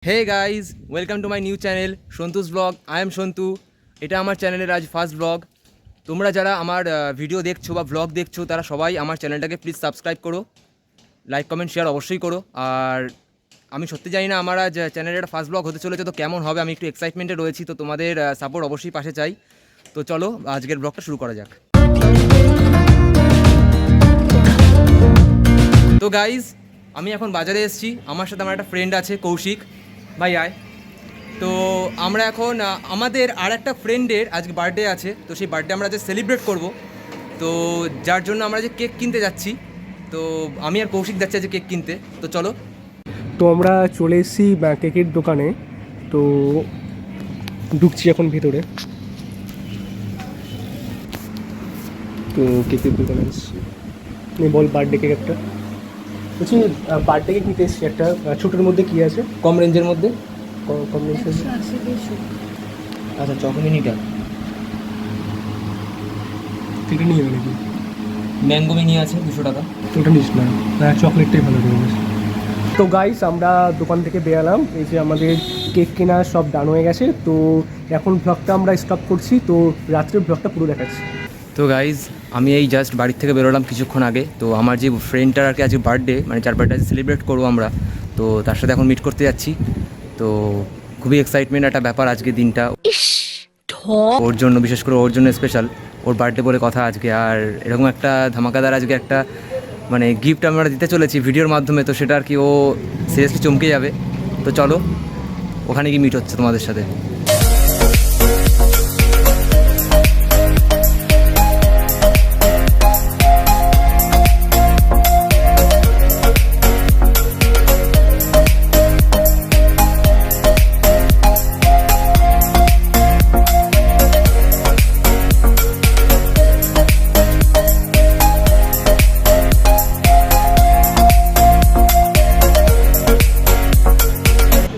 Hey guys, welcome to my new channel Shontu's Vlog. I am Shontu. এটা আমার চ্যানেলের আজ ফার্স্ট ব্লগ। তোমরা যারা আমার ভিডিও দেখছো বা ব্লগ দেখছো তারা সবাই আমার চ্যানেলটাকে প্লিজ সাবস্ক্রাইব করো, লাইক কমেন্ট শেয়ার অবশ্যই করো। আর আমি সত্যি জানি না আমার আজ চ্যানেলের একটা ফার্স্ট ব্লগ হতে চলেছে তো কেমন হবে, আমি একটু এক্সাইটমেন্টে রয়েছি, তো তোমাদের সাপোর্ট অবশ্যই পাশে চাই। তো চলো আজকের ব্লগটা শুরু করা যাক। তো গাইজ আমি এখন বাজারে এসেছি, আমার সাথে আমার একটা ফ্রেন্ড আছে কৌশিক ভাই আয়। তো আমরা এখন আমাদের আর একটা ফ্রেন্ডের আজকে বার্থডে আছে, তো সেই বার্থডে আমরা যে সেলিব্রেট করব, তো যার জন্য আমরা যে কেক কিনতে যাচ্ছি, তো আমি আর কৌশিক যাচ্ছি আজকে কেক কিনতে। তো চলো। তো আমরা চলে এসেছি কেকের দোকানে, তো ঢুকছি এখন ভিতরে। তো কেকের দোকানে এসেছি, বল বার্থডে কেক একটা বলছি, বার্থডে কেক নিতে এসেছি একটা। ছোটোর মধ্যে কী আছে? কম রেঞ্জের মধ্যে কম রেঞ্জ আছে। আচ্ছা চকোমিনিটা এটা নিয়ে যাবে নাকি? ম্যাঙ্গো মিনি আছে 200 টাকা। ওটা নিস না, চকলেটটাই ভালো রয়েছে। তো গাইস আমরা দোকান থেকে বেরালাম, এই যে আমাদের কেক কেনা সব ডান হয়ে গেছে। তো এখন ব্লগটা আমরা স্টপ করছি, তো রাত্রের ব্লগটা পুরো দেখাচ্ছি। তো গাইজ আমি এই জাস্ট বাড়ির থেকে বেরোলাম কিছুক্ষণ আগে। তো আমার যে ফ্রেন্ডটার আর কি আজকে বার্থডে, মানে যার বার্থডে সেলিব্রেট করবো আমরা, তো তার সাথে এখন মিট করতে যাচ্ছি। তো খুবই এক্সাইটমেন্ট একটা ব্যাপার আজকে দিনটা ওর জন্য, বিশেষ করে ওর জন্য স্পেশাল, ওর বার্থডে বলে কথা আজকে। আর এরকম একটা ধামাকাদার আজকে একটা মানে গিফট আমরা দিতে চলেছি ভিডিওর মাধ্যমে, তো সেটা আর কি ও সিরিয়াসলি চমকে যাবে। তো চলো ওখানে গিয়ে মিট হচ্ছে তোমাদের সাথে।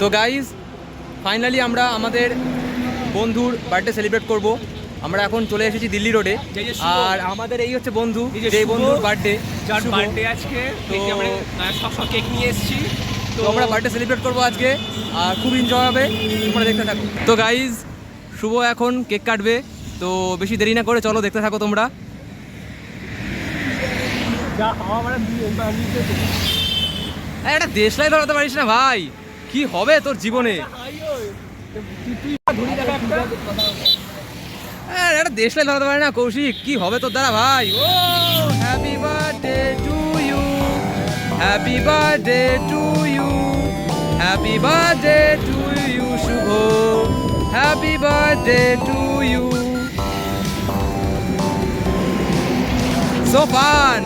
তো গাইজ ফাইনালি আমরা আমাদের বন্ধুর বার্থডে সেলিব্রেট করব। আমরা এখন চলে এসেছি দিল্লি রোডে, আর আমাদের এই হচ্ছে বন্ধু, যে বন্ধুর বার্থডে, যার বার্থডে আজকে, তো আমরা সব কেক নিয়ে এসেছি। তো আমরা বার্থডে সেলিব্রেট করবো আজকে, আর খুব এনজয় হবে, তোমরা দেখতে থাকো। তো গাইজ শুভ এখন কেক কাটবে, তো বেশি দেরি না করে চলো দেখতে থাকো তোমরা। একটা দেশলাই ধরাতে পারিস না ভাই, কি হবে তোর জীবনে? একটা দেশলাই ধরাতে পারে না কৌশিক, কি হবে তোর দ্বারা ভাই? ও happy birthday to you, happy birthday to you, happy birthday to you Shubho, happy birthday to you. So fun.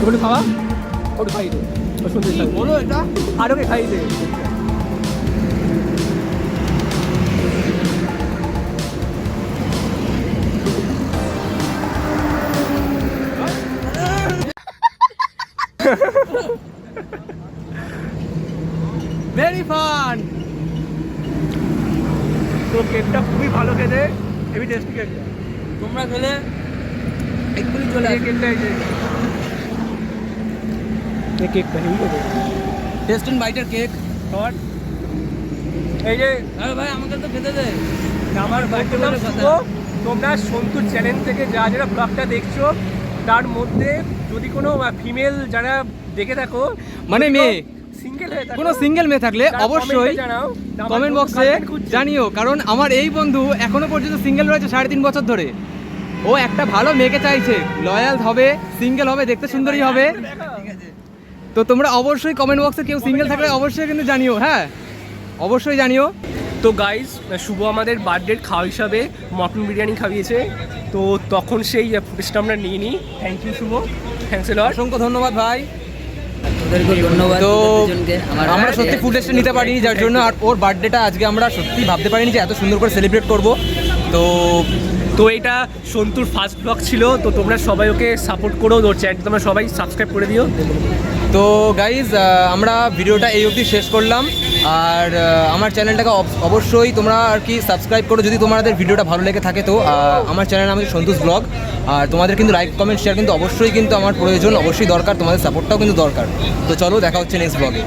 ওটা খাওয়া, ওটা খাই দে, বলো এটা আর ওকে খাই দে। Very fun. তো কেকটা খুবই ভালো খেতে, হেভি টেস্টি কেকটা। তোমরা খেলে এক্ষুনি চলে আসবে। কেকটা এই কেকটা হেভি খেতে, টেস্ট এন্ড বাইটের কেক। খাওয়ার এই যে আরে ভাই আমাকে তো খেতে দে। আমার বার্থডে নাম শুভ। তোমরা সন্তুর চ্যানেল থেকে যারা ব্লগটা দেখছো, তার মধ্যে যদি কোনো ফিমেল যারা দেখে থাকো, মানে মেয়ে, সিঙ্গেল হয়ে থাকো, কোনো সিঙ্গেল মেয়ে থাকলে অবশ্যই কমেন্ট বক্সে জানিও, কারণ আমার এই বন্ধু এখনো পর্যন্ত সিঙ্গেল রয়েছে 3.5 বছর ধরে। ও একটা ভালো মেয়েকে চাইছে, লয়াল হবে, সিঙ্গেল হবে, দেখতে সুন্দরী হবে। তো তোমরা অবশ্যই কমেন্ট বক্সে কেউ সিঙ্গেল থাকলে অবশ্যই কিন্তু জানিও, হ্যাঁ অবশ্যই জানিও। তো গাইজ শুভ আমাদের বার্থডের খাওয়া হিসাবে মটন বিরিয়ানি খাইয়েছে, তো তখন সেই ফুটেজটা আমরা নিয়ে নিই। Thank you Shubho, thanks a lot, অসংখ্য ধন্যবাদ ভাই। ধন্যবাদ। তো আমরা সত্যি ফুটেজটা নিতে পারিনি, যার জন্য আর ওর বার্থডেটা আজকে আমরা সত্যি ভাবতে পারিনি যে এত সুন্দর করে সেলিব্রেট করব। তো তো এটা সন্তুর ফার্স্ট ব্লগ ছিল, তো তোমরা সবাই ওকে সাপোর্ট করো, ওর চ্যানেল তোমরা সবাই সাবস্ক্রাইব করে দিও। তো গাইজ আমরা ভিডিওটা এই অবধি শেষ করলাম। আর আমার চ্যানেলটাকে অবশ্যই তোমরা আর কি সাবস্ক্রাইব করো যদি তোমাদের ভিডিওটা ভালো লেগে থাকে। তো আমার চ্যানেল আমাদের সন্তোষ ব্লগ, আর তোমাদের কিন্তু লাইক কমেন্ট শেয়ার কিন্তু অবশ্যই কিন্তু আমার প্রয়োজন, অবশ্যই দরকার, তোমাদের সাপোর্টটাও কিন্তু দরকার। তো চলো দেখা হচ্ছে নেক্সট ব্লগে।